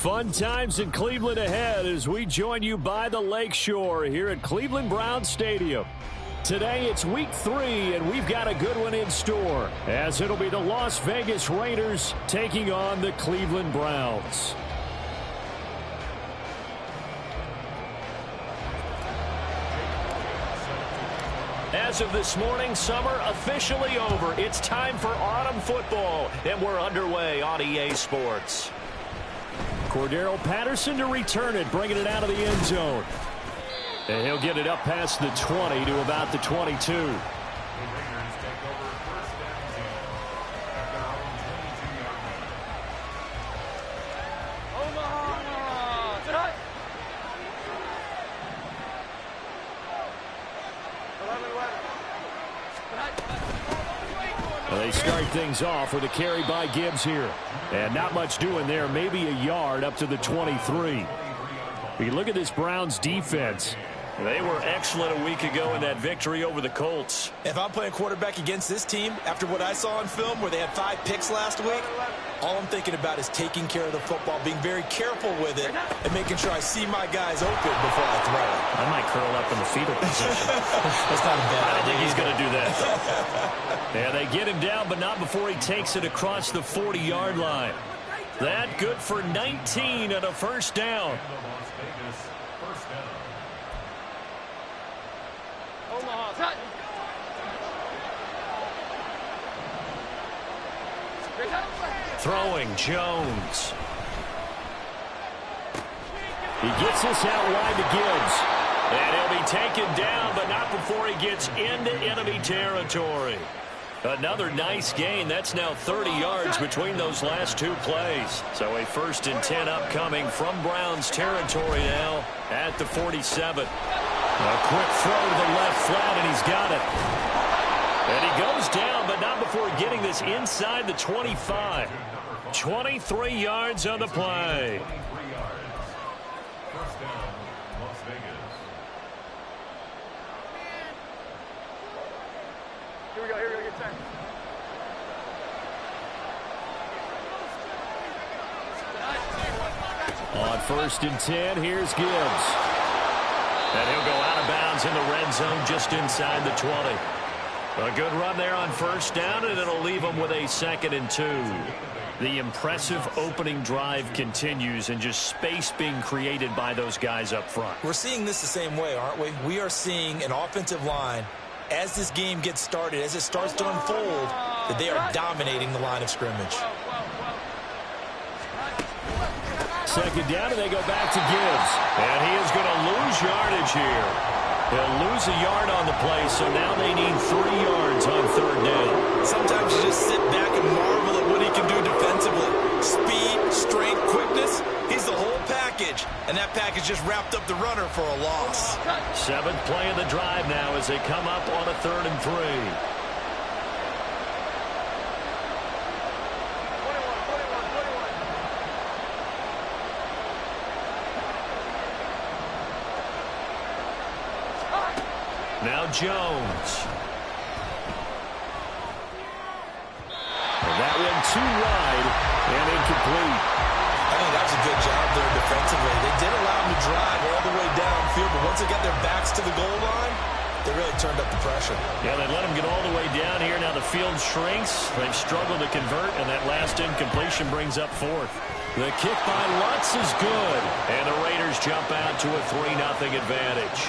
Fun times in Cleveland ahead as we join you by the Lakeshore here at Cleveland Browns Stadium. Today it's week 3, and we've got a good one in store, as it'll be the Las Vegas Raiders taking on the Cleveland Browns. As of this morning, summer officially over. It's time for autumn football, and we're underway on EA Sports. Cordero Patterson to return it, bringing it out of the end zone. And he'll get it up past the 20 to about the 22. They start things off with a carry by Gibbs here. And not much doing there, maybe a yard up to the 23. You look at this Browns defense. They were excellent a week ago in that victory over the Colts. If I'm playing quarterback against this team, after what I saw on film where they had 5 picks last week, all I'm thinking about is taking care of the football, being very careful with it, and making sure I see my guys open before I throw it. I might curl up in the fetal position. That's not a bad idea. I don't think he's going to do that. Yeah, they get him down, but not before he takes it across the 40-yard line. That good for 19 and a first down. Throwing Jones. He gets this out wide to Gibbs. And he'll be taken down, but not before he gets into enemy territory. Another nice gain. That's now 30 yards between those last 2 plays. So a 1st and 10 upcoming from Browns territory now at the 47. A quick throw to the left flat, and he's got it. And he goes down, but not before getting this inside the 25. 23 yards on the play. Here we go, get time. On 1st and 10, here's Gibbs. And he'll go out of bounds in the red zone just inside the 20. A good run there on 1st down, and it'll leave them with a 2nd and 2. The impressive opening drive continues, and just space being created by those guys up front. We're seeing this the same way, aren't we? We are seeing an offensive line, as this game gets started, as it starts to unfold, that they are dominating the line of scrimmage. 2nd down, and they go back to Gibbs. And he is going to lose yardage here. He'll lose a yard on the play, so now they need 3 yards on 3rd down. Sometimes you just sit back and marvel at what he can do defensively. Speed, strength, quickness, he's the whole package. And that package just wrapped up the runner for a loss. 7th play of the drive now as they come up on a 3rd and 3. Now Jones. And that one too wide and incomplete. I think that was a good job there defensively. They did allow him to drive all the way downfield, but once they got their backs to the goal line, they really turned up the pressure. Yeah, they let him get all the way down here. Now the field shrinks. They've struggled to convert, and that last incompletion brings up 4th. The kick by Lutz is good, and the Raiders jump out to a 3-0 advantage.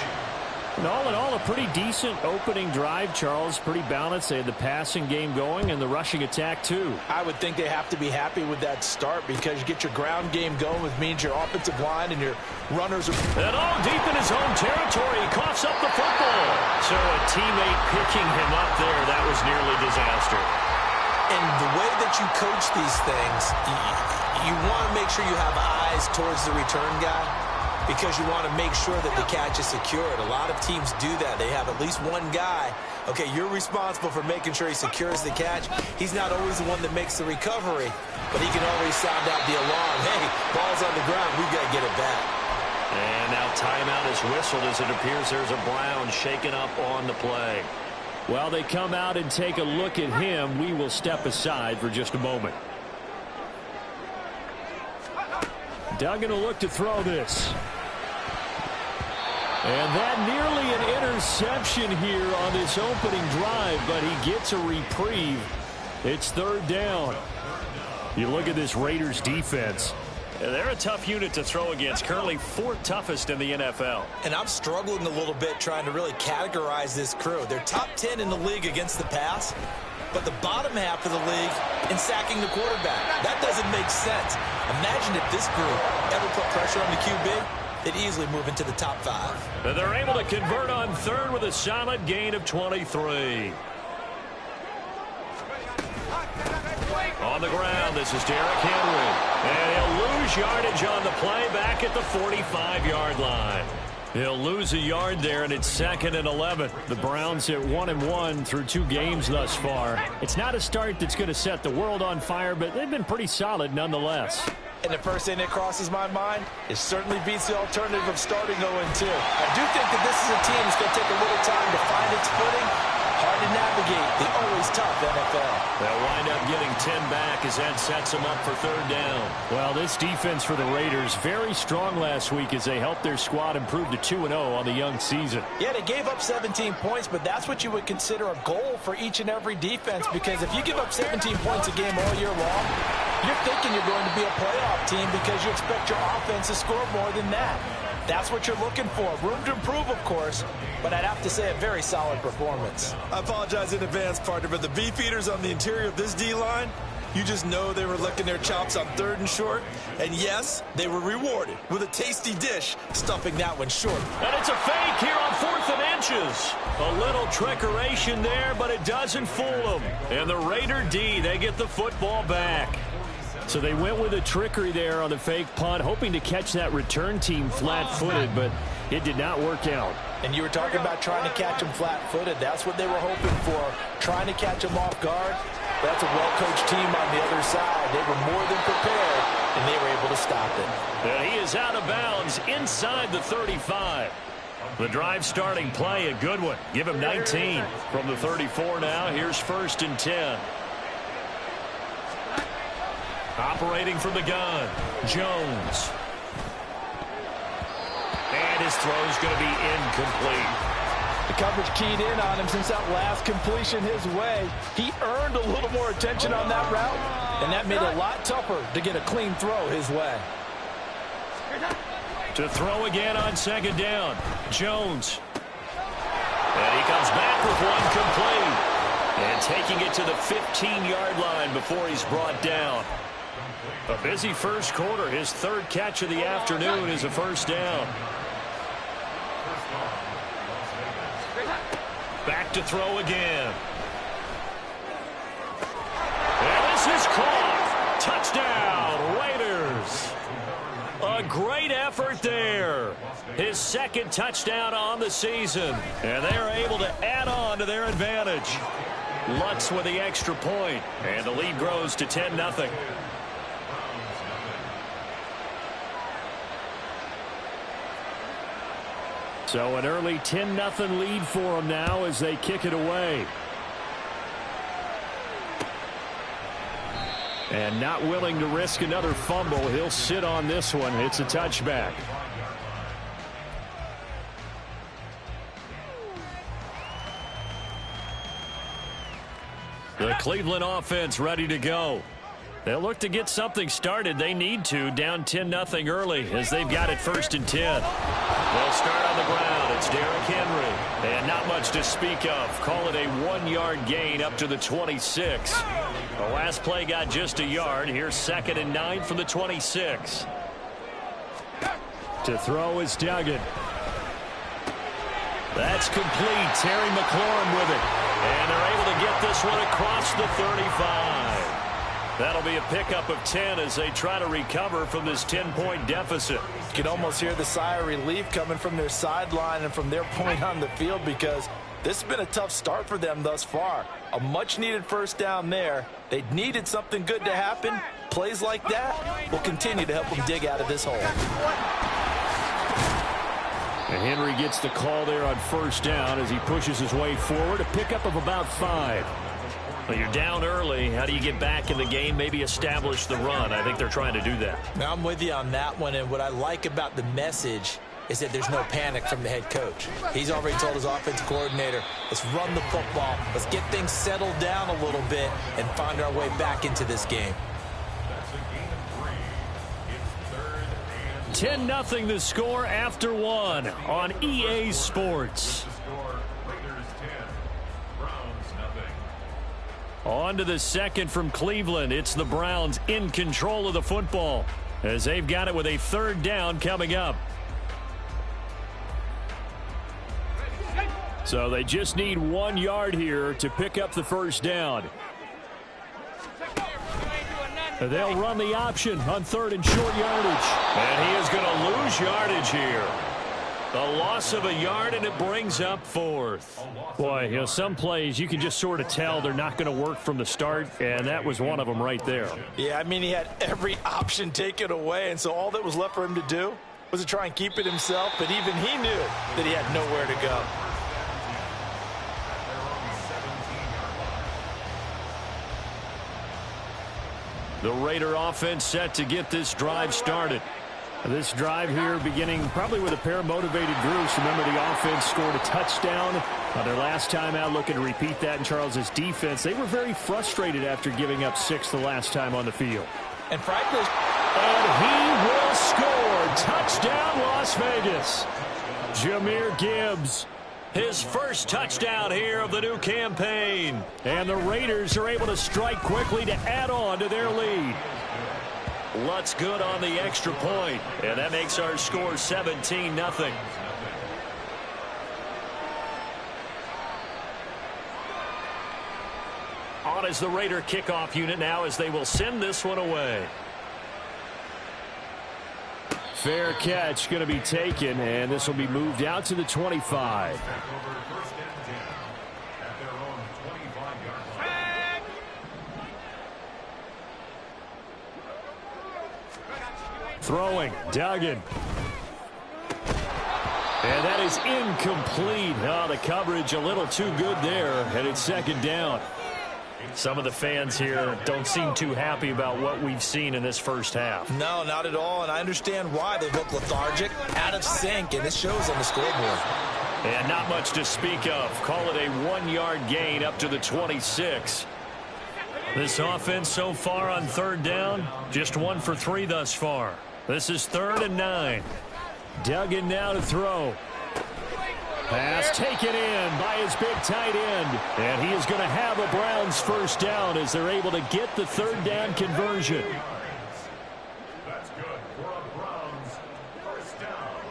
And all in all, a pretty decent opening drive, Charles. Pretty balanced. They had the passing game going and the rushing attack, too. I would think they have to be happy with that start because you get your ground game going, which means your offensive line and your runners are... And deep in his own territory, he coughs up the football. So a teammate picking him up there, that was nearly disaster. And the way that you coach these things, you want to make sure you have eyes towards the return guy, because you want to make sure that the catch is secured. A lot of teams do that. They have at least one guy. Okay, you're responsible for making sure he secures the catch. He's not always the one that makes the recovery, but he can always sound out the alarm. Hey, ball's on the ground. We've got to get it back. And now timeout is whistled as it appears there's a Brown shaken up on the play. While they come out and take a look at him, we will step aside for just a moment. Duggan will look to throw this. And that nearly an interception here on this opening drive, but he gets a reprieve. It's third down. You look at this Raiders defense. They're a tough unit to throw against, currently fourth toughest in the NFL. And I'm struggling a little bit trying to really categorize this crew. They're top 10 in the league against the pass, but the bottom half of the league in sacking the quarterback. That doesn't make sense. Imagine if this group ever put pressure on the QB, they'd easily move into the top 5. They're able to convert on third with a solid gain of 23. On the ground, this is Derrick Henry. And he'll lose yardage on the play back at the 45-yard line. He'll lose a yard there, and it's 2nd and 11. The Browns at 1-1 through 2 games thus far. It's not a start that's going to set the world on fire, but they've been pretty solid nonetheless. And the first thing that crosses my mind, it certainly beats the alternative of starting 0-2. I do think that this is a team that's going to take a little time to find its footing. Hard to navigate the always tough NFL. They'll wind up getting 10 back as that sets them up for third down. Well, this defense for the Raiders, very strong last week as they helped their squad improve to 2-0 on the young season. Yeah, they gave up 17 points, but that's what you would consider a goal for each and every defense, because if you give up 17 points a game all year long, you're thinking you're going to be a playoff team because you expect your offense to score more than that. That's what you're looking for. Room to improve, of course, but I'd have to say a very solid performance. I apologize in advance, partner, but the beef eaters on the interior of this D-line, you just know they were licking their chops on 3rd and short. And yes, they were rewarded with a tasty dish, stuffing that one short. And it's a fake here on 4th and inches. A little trickeration there, but it doesn't fool them. And the Raider D, they get the football back. So they went with a trickery there on the fake punt, hoping to catch that return team flat-footed, but it did not work out. And you were talking about trying to catch them flat-footed. That's what they were hoping for, trying to catch them off guard. That's a well-coached team on the other side. They were more than prepared, and they were able to stop it. And he is out of bounds inside the 35. The drive starting play, a good one. Give him 19 from the 34 now. Here's 1st and 10. Operating from the gun, Jones. And his throw's going to be incomplete. The coverage keyed in on him since that last completion his way. He earned a little more attention on that route, and that made it a lot tougher to get a clean throw his way. To throw again on 2nd down, Jones. And he comes back with one complete. And taking it to the 15-yard line before he's brought down. A busy first quarter. His 3rd catch of the afternoon is a 1st down. Back to throw again. And this is caught. Touchdown, Raiders. A great effort there. His 2nd touchdown on the season. And they're able to add on to their advantage. Lutz with the extra point. And the lead grows to 10-0. So an early 10-0 lead for them now as they kick it away. And not willing to risk another fumble. He'll sit on this one. It's a touchback. The Cleveland offense ready to go. They'll look to get something started. They need to, down 10-0 early as they've got it 1st and 10. They'll start on the ground. It's Derrick Henry. And not much to speak of. Call it a 1-yard gain up to the 26. The last play got just a yard. Here's 2nd and 9 from the 26. To throw is Duggan. That's complete. Terry McLaurin with it. And they're able to get this one across the 35. That'll be a pickup of 10 as they try to recover from this 10-point deficit. You can almost hear the sigh of relief coming from their sideline and from their point on the field, because this has been a tough start for them thus far. A much-needed 1st down there. They needed something good to happen. Plays like that will continue to help them dig out of this hole. And Henry gets the call there on 1st down as he pushes his way forward. A pickup of about 5. Well, you're down early. How do you get back in the game, maybe establish the run? I think they're trying to do that. Now, I'm with you on that one, and what I like about the message is that there's no panic from the head coach. He's already told his offensive coordinator, let's run the football, let's get things settled down a little bit and find our way back into this game. 10-0 the score after one on EA Sports. On to the second from Cleveland. It's the Browns in control of the football as they've got it with a third down coming up. So they just need 1 yard here to pick up the first down. They'll run the option on third and short yardage. And he is going to lose yardage here. A loss of a yard, and it brings up fourth. Boy, you know, some plays you can just sort of tell they're not going to work from the start, and that was one of them right there. Yeah, I mean, he had every option taken away, and so all that was left for him to do was to try and keep it himself, but even he knew that he had nowhere to go. The Raider offense set to get this drive started. This drive here beginning probably with a pair of motivated groups. Remember, the offense scored a touchdown on their last time out. Looking to repeat that in Charles's defense. They were very frustrated after giving up 6 the last time on the field. And frankly, and he will score. Touchdown, Las Vegas. Jahmyr Gibbs. His first touchdown here of the new campaign. And the Raiders are able to strike quickly to add on to their lead. Lutz good on the extra point, and that makes our score 17-0. On is the Raider kickoff unit now as they will send this one away. Fair catch going to be taken, and this will be moved out to the 25. Throwing, Duggan. And that is incomplete. Oh, the coverage a little too good there, and it's second down. Some of the fans here don't seem too happy about what we've seen in this first half. No, not at all, and I understand why. They look lethargic, out of sync, and it shows on the scoreboard. And not much to speak of. Call it a 1 yard gain up to the 26. This offense so far on third down, just 1 for 3 thus far. This is 3rd and 9. Duggan now to throw. Pass taken in by his big tight end. And he is going to have a Browns first down as they're able to get the third down conversion. That's good for a Browns first down.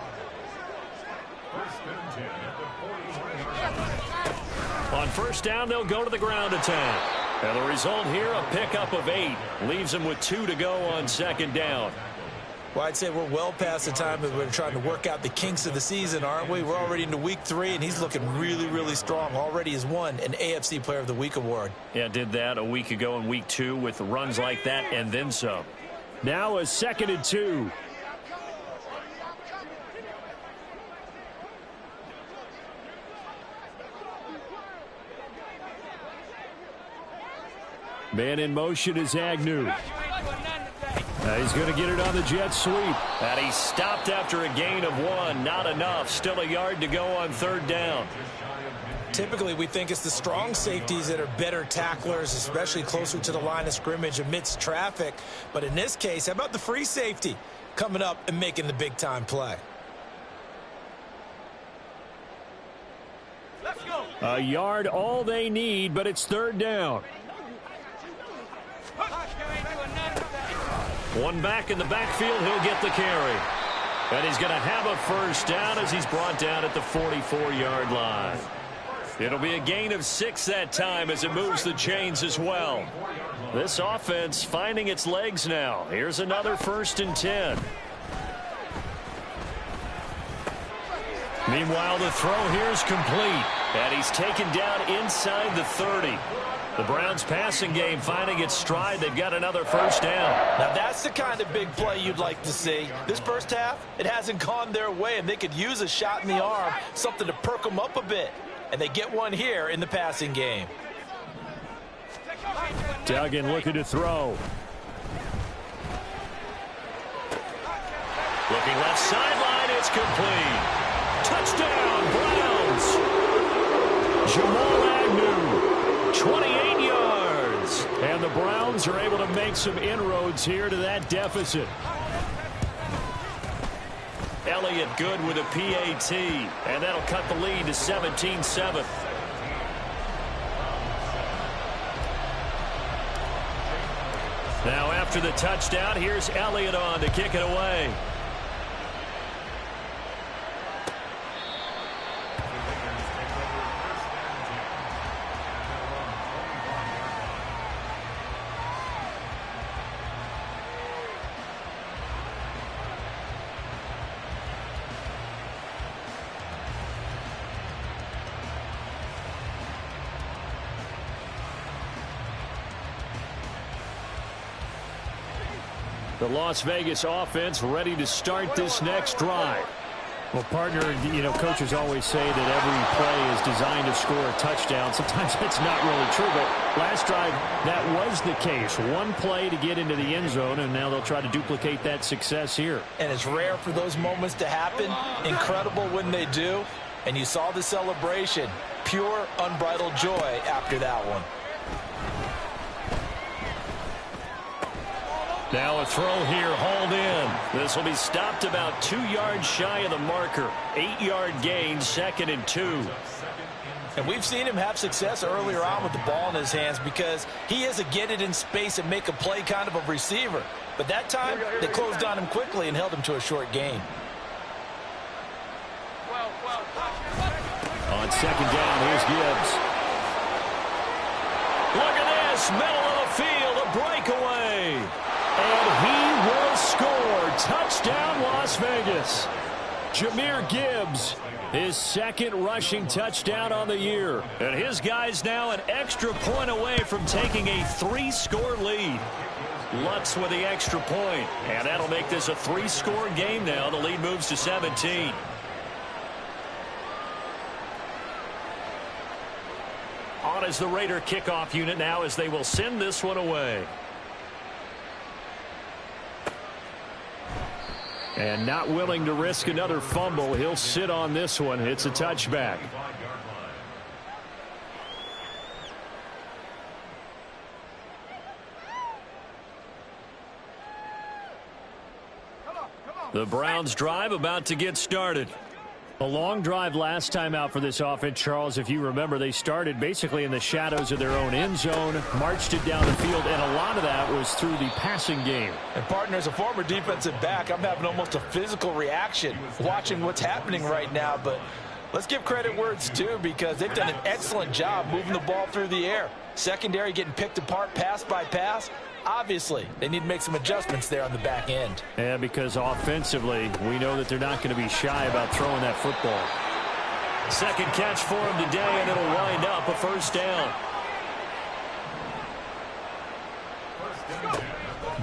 1st and 10 at the 41-yard line. On first down, they'll go to the ground attack. And the result here, a pickup of 8. Leaves them with 2 to go on second down. Well, I'd say we're well past the time that we're trying to work out the kinks of the season, aren't we? We're already into week 3, and he's looking really, really strong. Already has won an AFC Player of the Week award. Yeah, did that a week ago in week 2 with runs like that and then some. Now a 2nd and 2. Man in motion is Agnew. He's going to get it on the jet sweep. And he stopped after a gain of 1. Not enough. Still a yard to go on third down. Typically, we think it's the strong safeties that are better tacklers, especially closer to the line of scrimmage amidst traffic. But in this case, how about the free safety coming up and making the big-time play? Let's go. A yard all they need, but it's third down. One back in the backfield, he'll get the carry. And he's going to have a first down as he's brought down at the 44-yard line. It'll be a gain of 6 that time as it moves the chains as well. This offense finding its legs now. Here's another 1st and 10. Meanwhile, the throw here is complete. And he's taken down inside the 30. The Browns passing game finding its stride. They've got another first down. Now that's the kind of big play you'd like to see. This first half, it hasn't gone their way, and they could use a shot in the arm, something to perk them up a bit. And they get one here in the passing game. Duggan looking to throw. Looking left sideline, it's complete. Touchdown, Browns. Jamal Agnew, 28 yards. And the Browns are able to make some inroads here to that deficit. Elliott good with a PAT, and that'll cut the lead to 17-7. Now after the touchdown, here's Elliott on to kick it away. The Las Vegas offense ready to start this next drive. Well, partner, coaches always say that every play is designed to score a touchdown. Sometimes that's not really true, but last drive, that was the case. One play to get into the end zone, and now they'll try to duplicate that success here. And it's rare for those moments to happen. Incredible when they do. And you saw the celebration. Pure, unbridled joy after that one. Now a throw here, hauled in. This will be stopped about 2 yards shy of the marker. 8-yard gain, 2nd and 2. And we've seen him have success earlier on with the ball in his hands because he is a get it in space and make a play kind of a receiver. But that time, they closed on him quickly and held him to a short gain. On 2nd down, here's Gibbs. Look at this, middle of the field, a breakaway. And he will score. Touchdown, Las Vegas. Jahmyr Gibbs, his 2nd rushing touchdown on the year. And his guys now an extra point away from taking a 3-score lead. Lutz with the extra point. And that'll make this a 3-score game now. The lead moves to 17. On as the Raider kickoff unit now as they will send this one away. And not willing to risk another fumble. He'll sit on this one. It's a touchback. The Browns drive about to get started. A long drive last time out for this offense, Charles. If you remember, they started basically in the shadows of their own end zone, marched it down the field, and a lot of that was through the passing game. And, partner, as a former defensive back, I'm having almost a physical reaction watching what's happening right now. But let's give credit where it's due because they've done an excellent job moving the ball through the air. Secondary getting picked apart pass by pass. Obviously, they need to make some adjustments there on the back end. Yeah, because offensively, we know that they're not going to be shy about throwing that football. 2nd catch for him today, and it'll wind up a 1st down.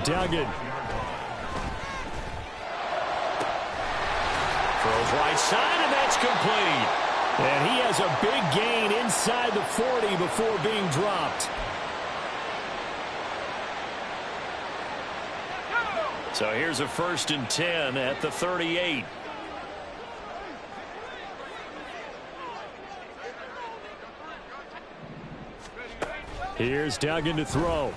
Duggan. Throws right side, and that's complete. And he has a big gain inside the 40 before being dropped. So here's a 1st and 10 at the 38. Here's Duggan to throw.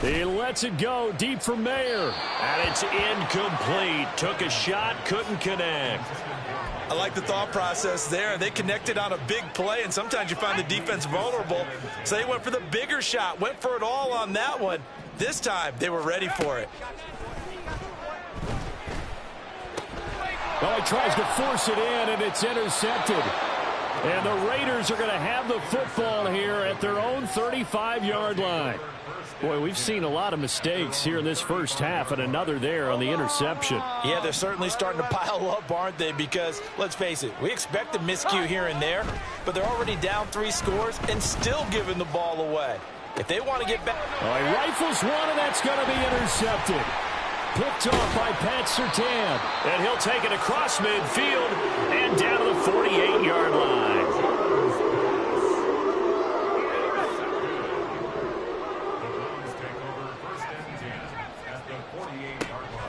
He lets it go deep for Mayer. And it's incomplete. Took a shot, couldn't connect. I like the thought process there. They connected on a big play, and sometimes you find the defense vulnerable. So they went for the bigger shot, went for it all on that one. This time, they were ready for it. Well, he tries to force it in, and it's intercepted. And the Raiders are going to have the football here at their own 35-yard line. Boy, we've seen a lot of mistakes here in this first half, and another there on the interception. Yeah, they're certainly starting to pile up, aren't they? Because, let's face it, we expect a miscue here and there, but they're already down 3 scores and still giving the ball away. If they want to get back... Oh, he rifles one, and that's going to be intercepted. Picked off by Pat Surtain. And he'll take it across midfield and down to the 48-yard line.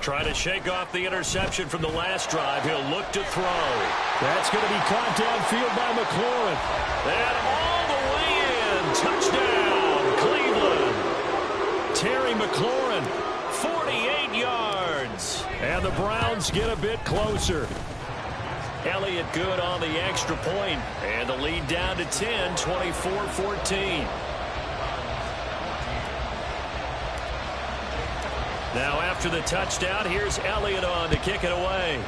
Try to shake off the interception from the last drive. He'll look to throw. That's going to be caught downfield by McLaurin. And all the way in. Touchdown, Cleveland. Terry McLaurin, 48 yards. And the Browns get a bit closer. Elliott good on the extra point. And the lead down to 10, 24-14. Now after the touchdown, here's Elliott on to kick it away.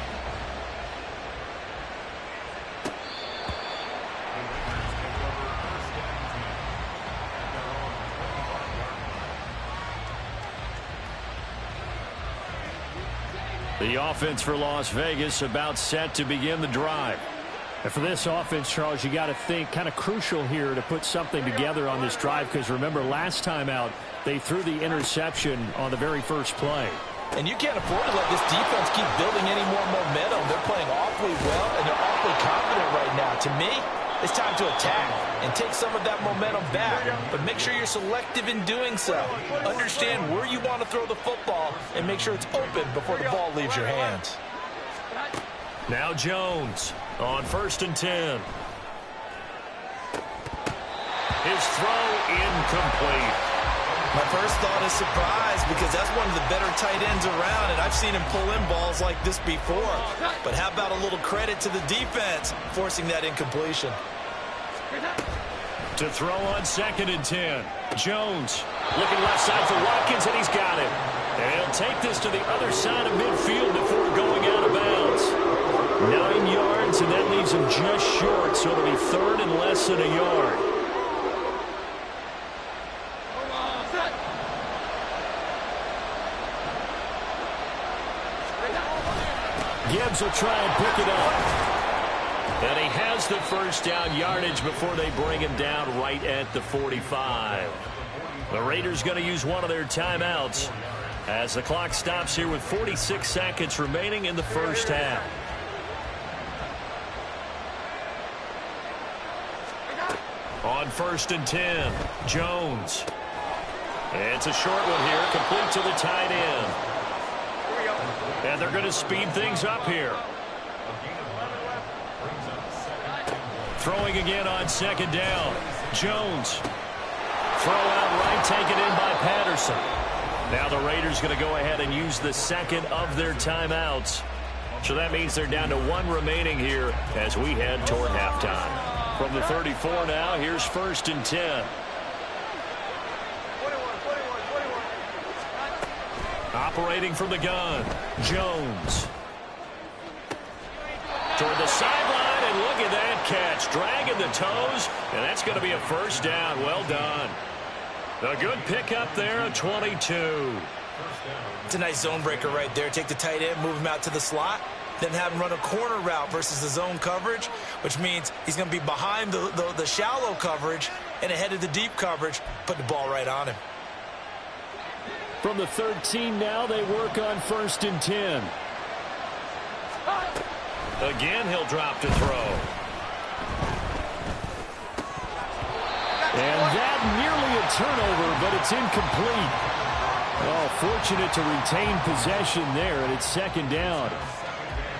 The offense for Las Vegas about set to begin the drive. And for this offense, Charles, you got to think kind of crucial here to put something together on this drive, because remember last time out they threw the interception on the very first play. And you can't afford to let this defense keep building any more momentum. They're playing awfully well, and they're awfully confident right now. To me, it's time to attack and take some of that momentum back. But make sure you're selective in doing so. Understand where you want to throw the football and make sure it's open before the ball leaves your hands. Now Jones on 1st and 10. His throw incomplete. My first thought is surprise, because that's one of the better tight ends around, and I've seen him pull in balls like this before. But how about a little credit to the defense forcing that incompletion? To throw on 2nd and 10. Jones looking left side for Watkins, and he's got it. And he'll take this to the other side of midfield before going out of bounds. 9 yards, and that leaves him just short, so it'll be 3rd and less than a yard. Gibbs will try and pick it up. And he has the first down yardage before they bring him down right at the 45. The Raiders going to use one of their timeouts as the clock stops here with 46 seconds remaining in the first half. On 1st and 10, Jones. It's a short one here, complete to the tight end. And they're going to speed things up here. Throwing again on 2nd down. Jones. Throw out right, taken in by Patterson. Now the Raiders going to go ahead and use the second of their timeouts. So that means they're down to 1 remaining here as we head toward halftime. From the 34 now, here's 1st and 10. Operating from the gun, Jones. Toward the sideline, and look at that catch. Dragging the toes, and that's going to be a first down. Well done. A good pickup there, a 22. It's a nice zone breaker right there. Take the tight end, move him out to the slot, then have him run a corner route versus the zone coverage, which means he's going to be behind the shallow coverage and ahead of the deep coverage. Put the ball right on him. From the 13 now, they work on 1st and 10. Again, he'll drop to throw. And that nearly a turnover, but it's incomplete. Oh, fortunate to retain possession there, and it's 2nd down.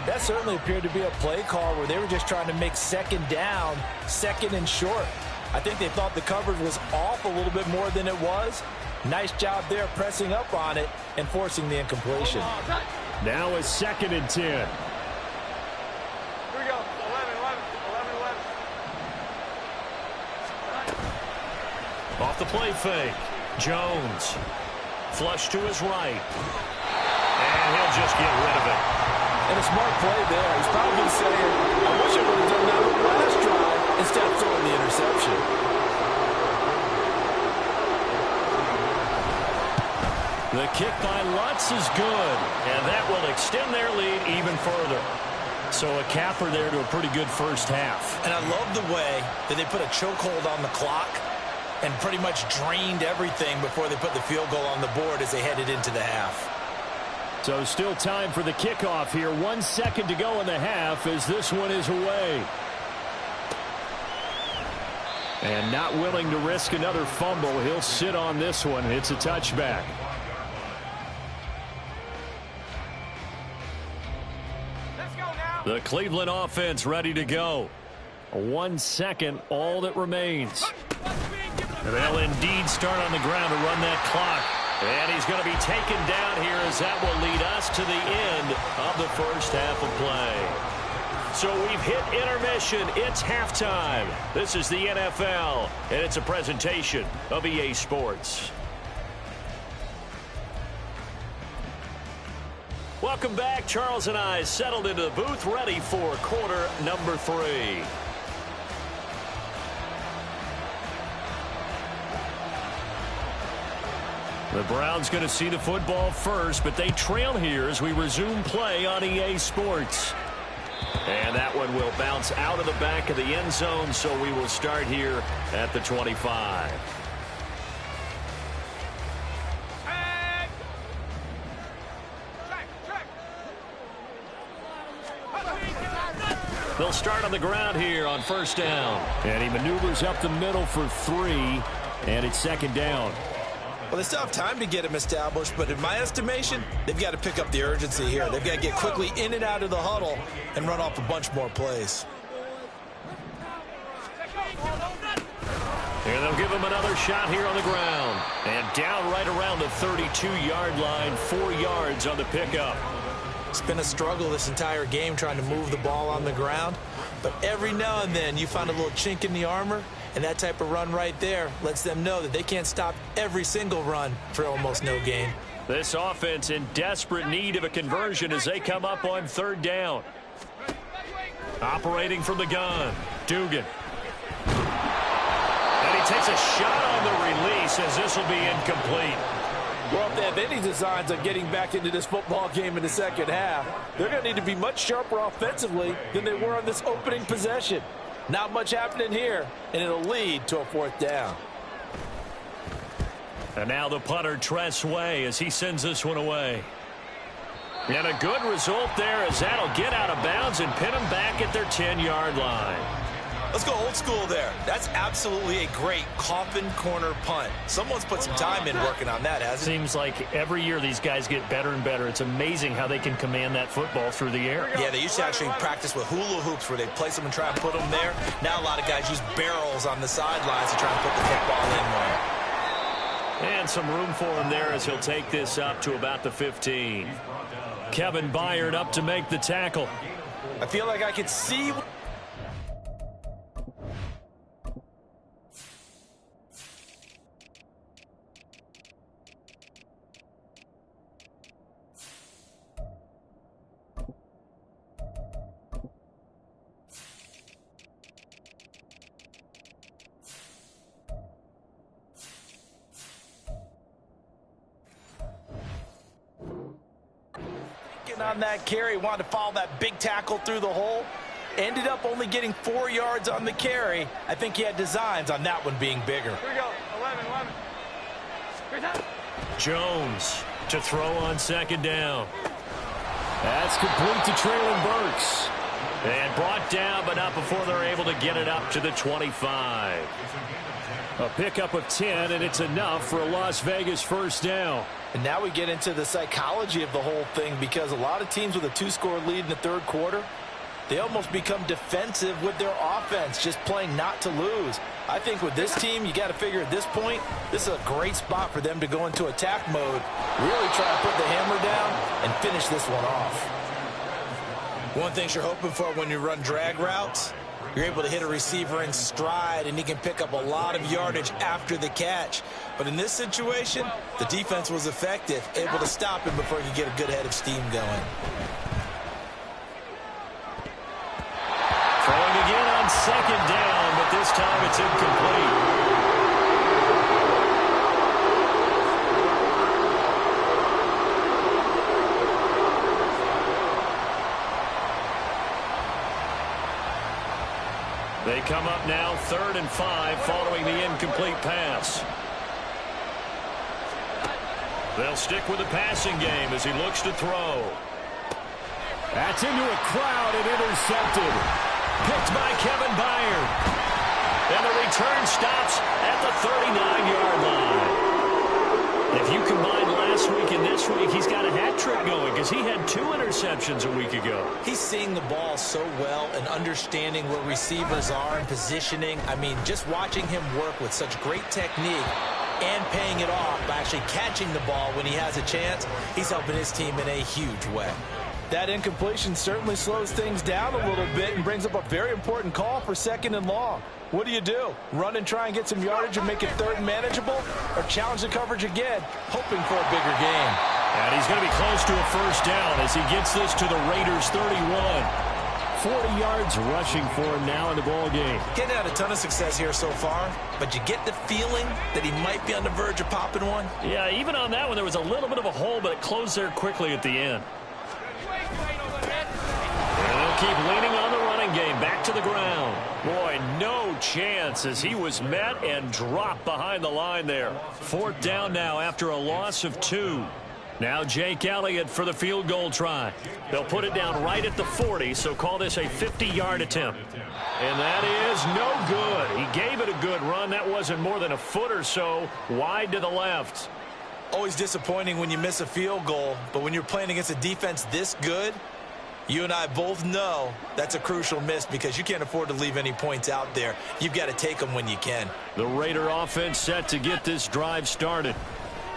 That certainly appeared to be a play call where they were just trying to make 2nd down, 2nd and short. I think they thought the coverage was off a little bit more than it was. Nice job there pressing up on it and forcing the incompletion. Now a 2nd and 10. Here we go. 11. Off the play fake. Jones. Flush to his right. And he'll just get rid of it. And a smart play there. He's probably saying, I wish I would have done that with the last drive instead of throwing the interception. The kick by Lutz is good, and that will extend their lead even further. So a capper there to a pretty good first half. And I love the way that they put a chokehold on the clock and pretty much drained everything before they put the field goal on the board as they headed into the half. So still time for the kickoff here. 1 second to go in the half as this one is away. And not willing to risk another fumble. He'll sit on this one. It's a touchback. The Cleveland offense ready to go. 1 second, all that remains. They'll indeed start on the ground to run that clock. And he's going to be taken down here as that will lead us to the end of the first half of play. So we've hit intermission. It's halftime. This is the NFL, and it's a presentation of EA Sports. Welcome back. Charles and I settled into the booth, ready for quarter number 3. The Browns going to see the football first, but they trail here as we resume play on EA Sports. And that one will bounce out of the back of the end zone, so we will start here at the 25. They'll start on the ground here on first down. And he maneuvers up the middle for 3, and it's second down. Well, they still have time to get him established, but in my estimation, they've got to pick up the urgency here. They've got to get quickly in and out of the huddle and run off a bunch more plays. Here they'll give him another shot here on the ground. And down right around the 32-yard line, 4 yards on the pickup. It's been a struggle this entire game trying to move the ball on the ground, but every now and then you find a little chink in the armor, and that type of run right there lets them know that they can't stop every single run for almost no gain. This offense in desperate need of a conversion as they come up on third down. Operating from the gun, Dugan. And he takes a shot on the release as this will be incomplete. Well, if they have any designs on getting back into this football game in the second half, they're going to need to be much sharper offensively than they were on this opening possession. Not much happening here, and it'll lead to a fourth down. And now the punter, Tress Way, as he sends this one away. And a good result there as that'll get out of bounds and pin them back at their 10-yard line. Let's go old school there. That's absolutely a great coffin corner punt. Someone's put some time in working on that, hasn't it? Seems like every year these guys get better and better. It's amazing how they can command that football through the air. Yeah, they used to actually practice with hula hoops where they place them and try and put them there. Now a lot of guys use barrels on the sidelines to try and put the football in there. And some room for him there as he'll take this up to about the 15. Kevin Byard up to make the tackle. I feel like I could see... on that carry, wanted to follow that big tackle through the hole, ended up only getting 4 yards on the carry. I think he had designs on that one being bigger. Here we go. 11. Here's that. Jones to throw on second down. That's complete to Traylon Burks. And brought down, but not before they're able to get it up to the 25. A pickup of 10, and it's enough for a Las Vegas first down. And now we get into the psychology of the whole thing, because a lot of teams with a 2-score lead in the third quarter, they almost become defensive with their offense, just playing not to lose. I think with this team, you got to figure at this point, this is a great spot for them to go into attack mode, really try to put the hammer down and finish this one off. One thing you're hoping for when you run drag routes, you're able to hit a receiver in stride, and he can pick up a lot of yardage after the catch. But in this situation, the defense was effective, able to stop him before he could get a good head of steam going. Throwing again on second down, but this time it's incomplete. They come up now 3rd and 5 following the incomplete pass. They'll stick with the passing game as he looks to throw. That's into a crowd and intercepted. Picked by Kevin Byard. And the return stops at the 39-yard line. If you combine last last week and this week, he's got a hat trick going because he had 2 interceptions a week ago. He's seeing the ball so well and understanding where receivers are and positioning. I mean, just watching him work with such great technique and paying it off by actually catching the ball when he has a chance, he's helping his team in a huge way. That incompletion certainly slows things down a little bit and brings up a very important call for 2nd and long. What do? Run and try and get some yardage and make it 3rd and manageable? Or challenge the coverage again, hoping for a bigger gain? And he's going to be close to a 1st down as he gets this to the Raiders' 31. 40 yards rushing for him now in the ball game. Getting had a ton of success here so far, but you get the feeling that he might be on the verge of popping one. Yeah, even on that one, there was a little bit of a hole, but it closed there quickly at the end. And they'll keep leaning on the running game. Back to the ground. Boy, no chance as he was met and dropped behind the line there. 4th down now after a loss of 2. Now Jake Elliott for the field goal try. They'll put it down right at the 40, so call this a 50-yard attempt. And that is no good. He gave it a good run. That wasn't more than a foot or so wide to the left. Always disappointing when you miss a field goal, but when you're playing against a defense this good, you and I both know that's a crucial miss because you can't afford to leave any points out there. You've got to take them when you can. The Raider offense set to get this drive started.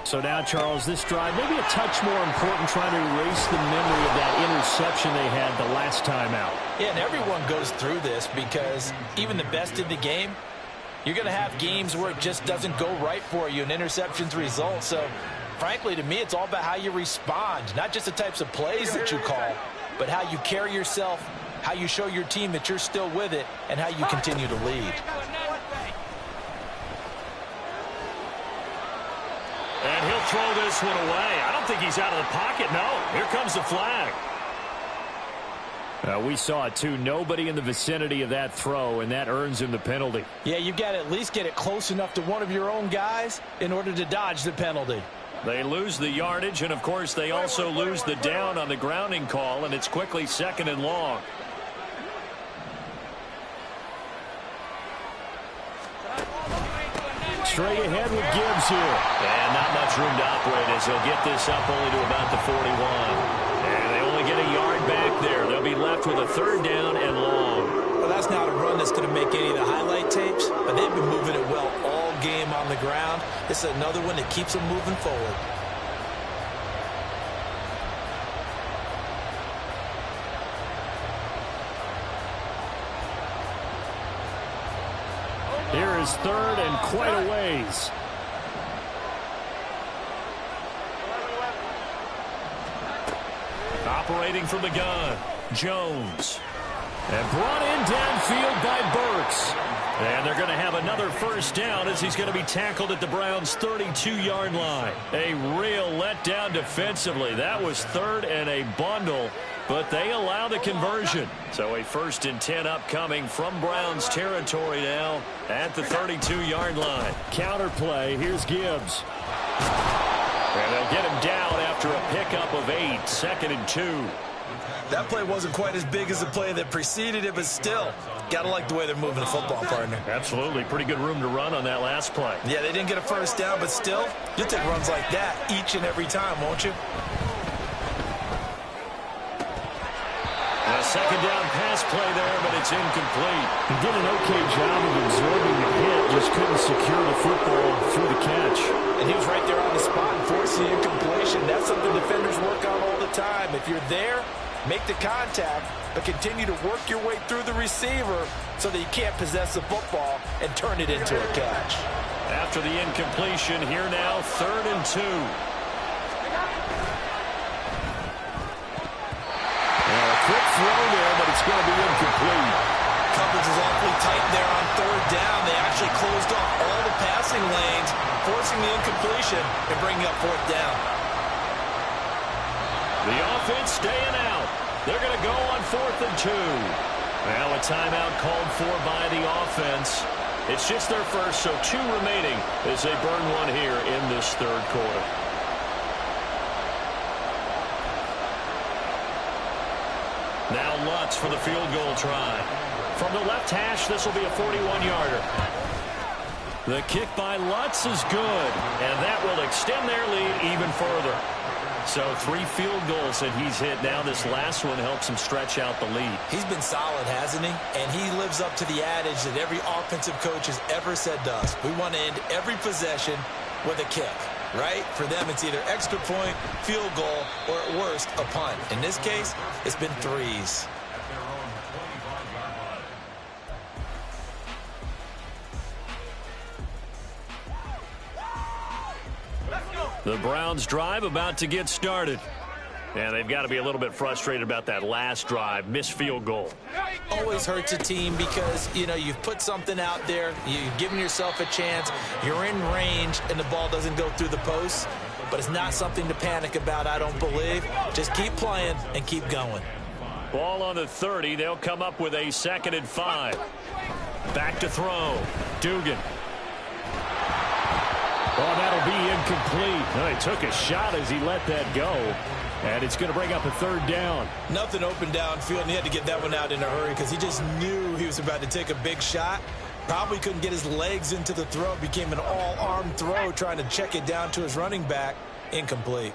So now, Charles, this drive maybe a touch more important, trying to erase the memory of that interception they had the last time out. Yeah, and everyone goes through this because even the best in the game, you're going to have games where it just doesn't go right for you and interceptions result. So, frankly, to me, it's all about how you respond, not just the types of plays that you call, but how you carry yourself, how you show your team that you're still with it, and how you continue to lead. And he'll throw this one away. I don't think he's out of the pocket. No, here comes the flag. We saw it, too. Nobody in the vicinity of that throw, and that earns him the penalty. Yeah, you've got to at least get it close enough to one of your own guys in order to dodge the penalty. They lose the yardage, and, of course, they also lose the down on the grounding call, and it's quickly 2nd and long. Straight ahead with Gibbs here. And not much room to operate as he'll get this up only to about the 41. And they only get a yard back there. They'll be left with a 3rd down and long. Well, that's not a run that's going to make any of the highlight tapes, but they've been moving it well all game on the ground. This is another one that keeps them moving forward. Here is 3rd and quite a ways. Operating from the gun, Jones. And brought in downfield by Burks. And they're going to have another 1st down as he's going to be tackled at the Browns' 32-yard line. A real letdown defensively. That was 3rd and a bundle, but they allow the conversion. So a 1st and 10 upcoming from Browns territory now at the 32-yard line. Counter play. Here's Gibbs. And they'll get him down after a pickup of 8, 2nd and 2. That play wasn't quite as big as the play that preceded it, but still, got to like the way they're moving the football, partner. Absolutely. Pretty good room to run on that last play. Yeah, they didn't get a 1st down, but still, you'll take runs like that each and every time, won't you? A 2nd down pass play there, but it's incomplete. He did an okay job of absorbing the hit, just couldn't secure the football through the catch. And he was right there on the spot and forced the incompletion. That's something defenders work on all the time. If you're there, make the contact, but continue to work your way through the receiver so that you can't possess the football and turn it into a catch. After the incompletion, here now, 3rd and 2. A quick throw there, but it's going to be incomplete. Coverage was awfully tight there on 3rd down. They actually closed off all the passing lanes, forcing the incompletion and bringing up 4th down. The offense staying out. They're going to go on 4th and 2. Now a timeout called for by the offense. It's just their 1st, so 2 remaining as they burn one here in this 3rd quarter. Now Lutz for the field goal try. From the left hash, this will be a 41-yarder. The kick by Lutz is good, and that will extend their lead even further. So 3 field goals that he's hit now. This last one helps him stretch out the lead. He's been solid, hasn't he? And he lives up to the adage that every offensive coach has ever said to us. We want to end every possession with a kick, right? For them, it's either extra point, field goal, or at worst, a punt. In this case, it's been 3s. The Browns drive about to get started. And they've got to be a little bit frustrated about that last drive, missed field goal. Always hurts a team because, you know, you've put something out there, you've given yourself a chance, you're in range, and the ball doesn't go through the post. But it's not something to panic about, I don't believe. Just keep playing and keep going. Ball on the 30. They'll come up with a 2nd and 5. Back to throw. Dugan. Oh, that'll be incomplete. No, he took a shot as he let that go. And it's going to bring up a 3rd down. Nothing open downfield, and he had to get that one out in a hurry because he just knew he was about to take a big shot. Probably couldn't get his legs into the throw. Became an all-arm throw trying to check it down to his running back. Incomplete.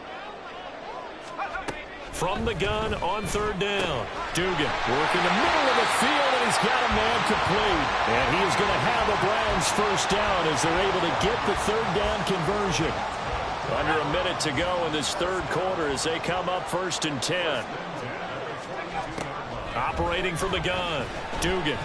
From the gun on 3rd down. Dugan working the middle of the field, and he's got a man complete. And he is going to have the Browns 1st down as they're able to get the 3rd down conversion. Under a minute to go in this 3rd quarter as they come up 1st and 10. Operating from the gun. Dugan.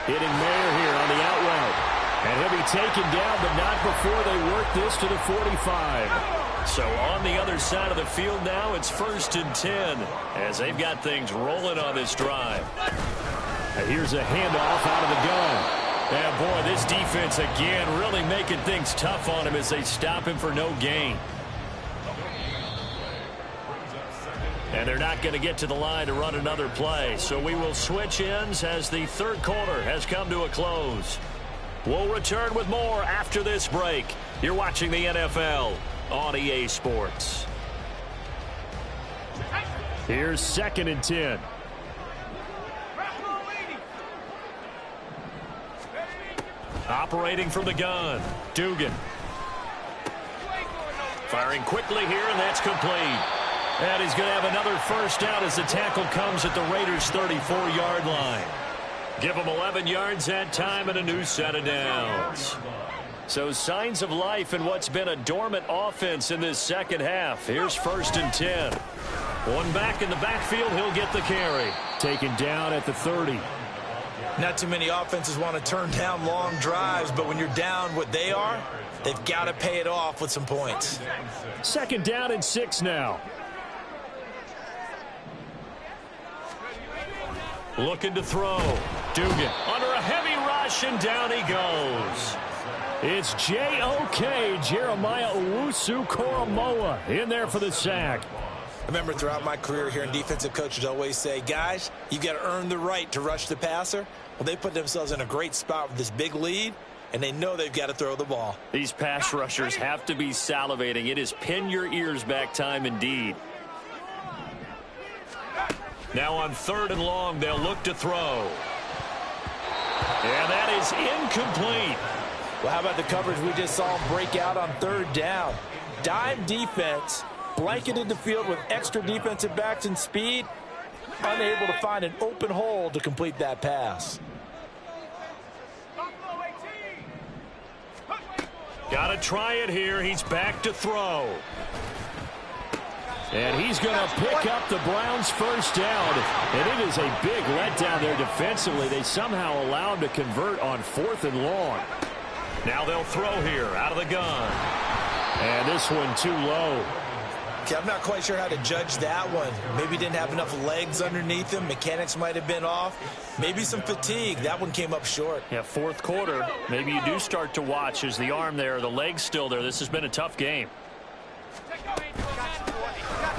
Hitting Mayer here on the out route. And he'll be taken down, but not before they work this to the 45. So on the other side of the field now, it's 1st and 10 as they've got things rolling on this drive. And here's a handoff out of the gun. And boy, this defense again really making things tough on him as they stop him for no gain. And they're not going to get to the line to run another play. So we will switch ends as the 3rd quarter has come to a close. We'll return with more after this break. You're watching the NFL on EA Sports. Here's 2nd and 10. Operating from the gun. Dugan. Firing quickly here, and that's complete. And he's going to have another 1st down as the tackle comes at the Raiders' 34-yard line. Give them 11 yards that time and a new set of downs. So signs of life in what's been a dormant offense in this 2nd half. Here's 1st and 10. One back in the backfield, he'll get the carry. Taken down at the 30. Not too many offenses want to turn down long drives, but when you're down what they are, they've got to pay it off with some points. 2nd down and 6 now. Looking to throw. Dugan under a heavy rush, and down he goes. It's J.O.K. Jeremiah Owusu-Koramoah in there for the sack. I remember throughout my career hearing defensive coaches always say, guys, you got to earn the right to rush the passer. Well, they put themselves in a great spot with this big lead, and they know they've got to throw the ball. These pass rushers have to be salivating. It is pin your ears back time indeed. Now on 3rd and long, they'll look to throw. And that is incomplete. Well, how about the coverage we just saw break out on 3rd down? Dime defense, blanketed the field with extra defensive backs and speed, unable to find an open hole to complete that pass. Got to try it here. He's back to throw. And he's going to pick up the Browns' 1st down. And it is a big letdown there defensively. They somehow allowed to convert on 4th and long. Now they'll throw here out of the gun. And this one too low. Okay, I'm not quite sure how to judge that one. Maybe didn't have enough legs underneath him. Mechanics might have been off. Maybe some fatigue. That one came up short. Yeah, 4th quarter. Maybe you do start to watch as the arm there, the leg's still there. This has been a tough game.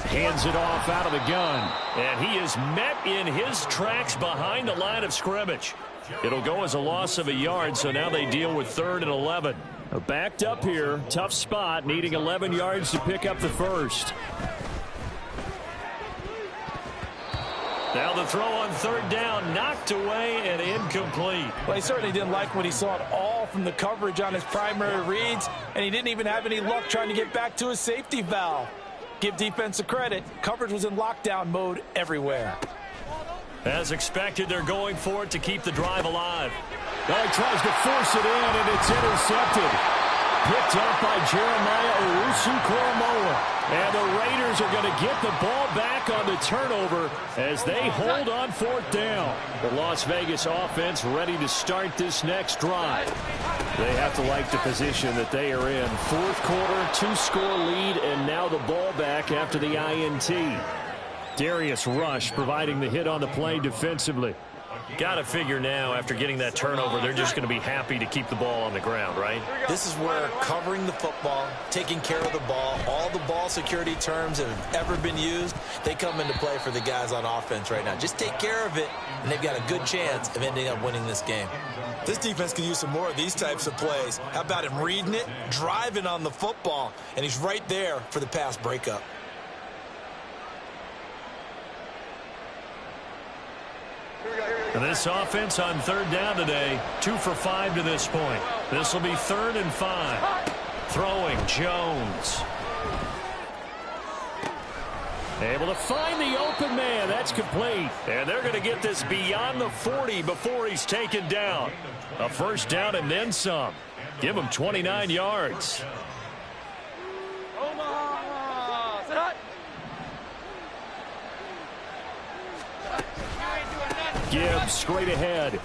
Hands it off out of the gun. And he is met in his tracks behind the line of scrimmage. It'll go as a loss of a yard, so now they deal with 3rd and 11. They're backed up here. Tough spot, needing 11 yards to pick up the 1st. Now the throw on third down, knocked away and incomplete. Well, he certainly didn't like what he saw at all from the coverage on his primary reads, and he didn't even have any luck trying to get back to his safety valve. Give defense a credit. Coverage was in lockdown mode everywhere. As expected, they're going for it to keep the drive alive. Well, he tries to force it in, and it's intercepted. Picked up by Jeremiah Owusu-Koramoah. And the Raiders are going to get the ball back on the turnover as they hold on fourth down. The Las Vegas offense ready to start this next drive. They have to like the position that they are in. Fourth quarter, 2-score lead, and now the ball back after the INT. Darius Rush providing the hit on the play defensively. Got to figure now, after getting that turnover, they're just going to be happy to keep the ball on the ground, right? This is where covering the football, taking care of the ball, all the ball security terms that have ever been used, they come into play for the guys on offense right now. Just take care of it, and they've got a good chance of ending up winning this game. This defense can use some more of these types of plays. How about him reading it, driving on the football, and he's right there for the pass breakup. And this offense on third down today, 2 for 5 to this point. This will be 3rd and 5. Throwing, Jones. Able to find the open man. That's complete. And they're going to get this beyond the 40 before he's taken down. A first down and then some. Give him 29 yards. Gibbs straight ahead.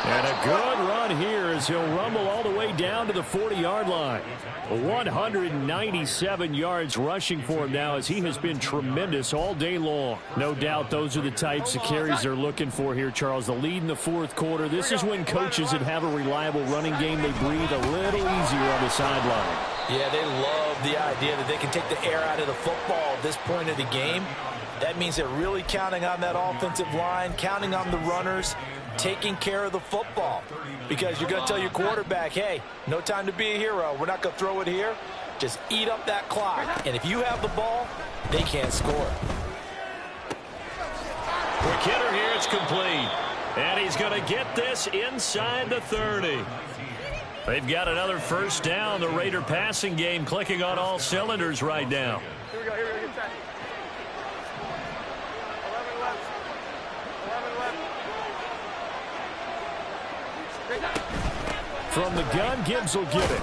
And a good run here as he'll rumble all the way down to the 40-yard line. 197 yards rushing for him now as he has been tremendous all day long. No doubt those are the types of carries they're looking for here, Charles. The lead in the fourth quarter. This is when coaches that have a reliable running game, they breathe a little easier on the sideline. Yeah, they love the idea that they can take the air out of the football at this point of the game. That means they're really counting on that offensive line, counting on the runners, taking care of the football. Because you're going to tell your quarterback, hey, no time to be a hero. We're not going to throw it here. Just eat up that clock. And if you have the ball, they can't score. Quick hitter here, it's complete. And he's going to get this inside the 30. They've got another first down. The Raider passing game clicking on all cylinders right now. Here we go, get set. 11 left. 11 left. From the gun, Gibbs will get it.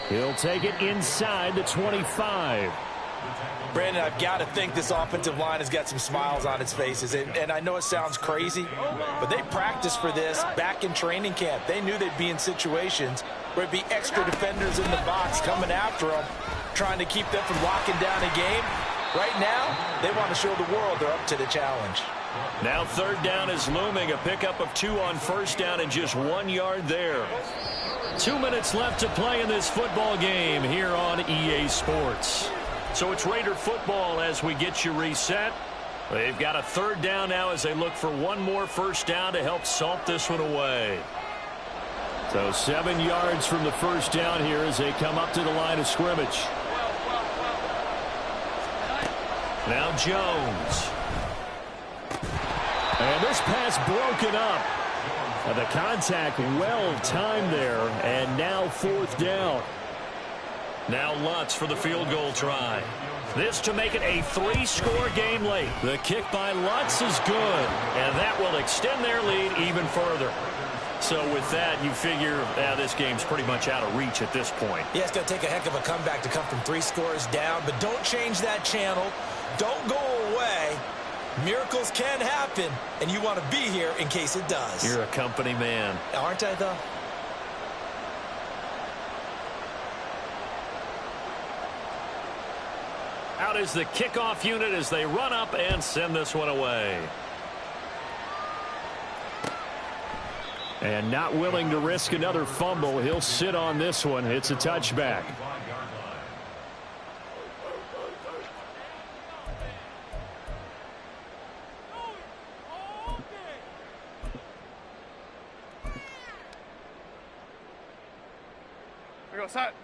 He'll take it inside the 25. Brandon, I've got to think this offensive line has got some smiles on its faces. And I know it sounds crazy, but they practiced for this back in training camp. They knew they'd be in situations where it'd be extra defenders in the box coming after them, trying to keep them from locking down a game. Right now, they want to show the world they're up to the challenge. Now third down is looming. A pickup of 2 on first down and just 1 yard there. 2 minutes left to play in this football game here on EA Sports. So it's Raider football as we get you reset. They've got a third down now as they look for one more first down to help salt this one away. So 7 yards from the first down here as they come up to the line of scrimmage. Now Jones. And this pass broken up. And the contact well timed there. And now fourth down. Now Lutz for the field goal try. This to make it a 3-score game late. The kick by Lutz is good. And that will extend their lead even further. So with that, you figure this game's pretty much out of reach at this point. Yeah, it's going to take a heck of a comeback to come from 3 scores down. But don't change that channel. Don't go away. Miracles can happen, and you want to be here in case it does. You're a company man. Aren't I, though? Out is the kickoff unit as they run up and send this one away. And not willing to risk another fumble. He'll sit on this one. It's a touchback. We go, set.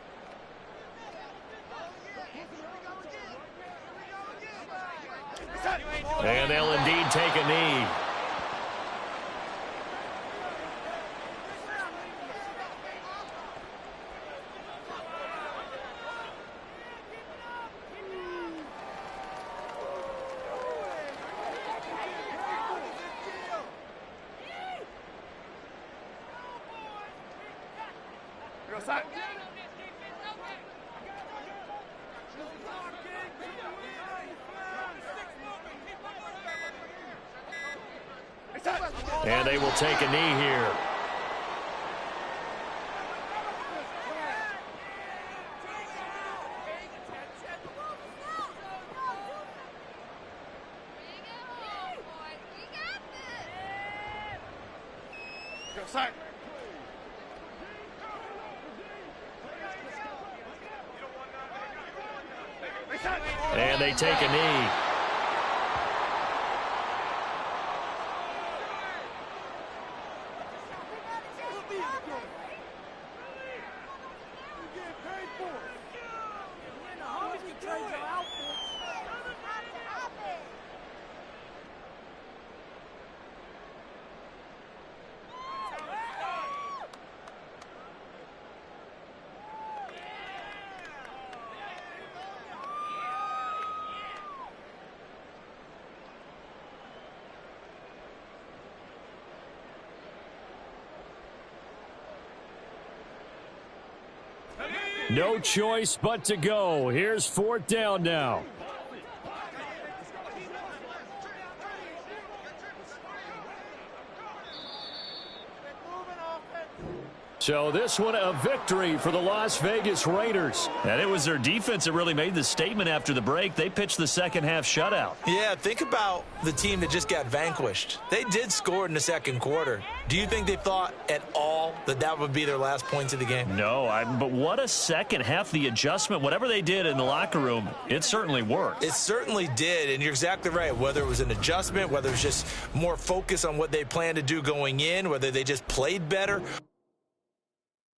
And they'll indeed take a knee. And they will take a knee here. And they take a knee. No choice but to go. Here's 4th down now. So this one a victory for the Las Vegas Raiders. And it was their defense that really made the statement after the break. They pitched the second half shutout. Yeah, think about the team that just got vanquished. They did score in the second quarter. Do you think they thought at all that that would be their last points of the game? No, but what a second half. The adjustment, whatever they did in the locker room, it certainly worked. It certainly did, and you're exactly right. Whether it was an adjustment, whether it was just more focus on what they planned to do going in, whether they just played better,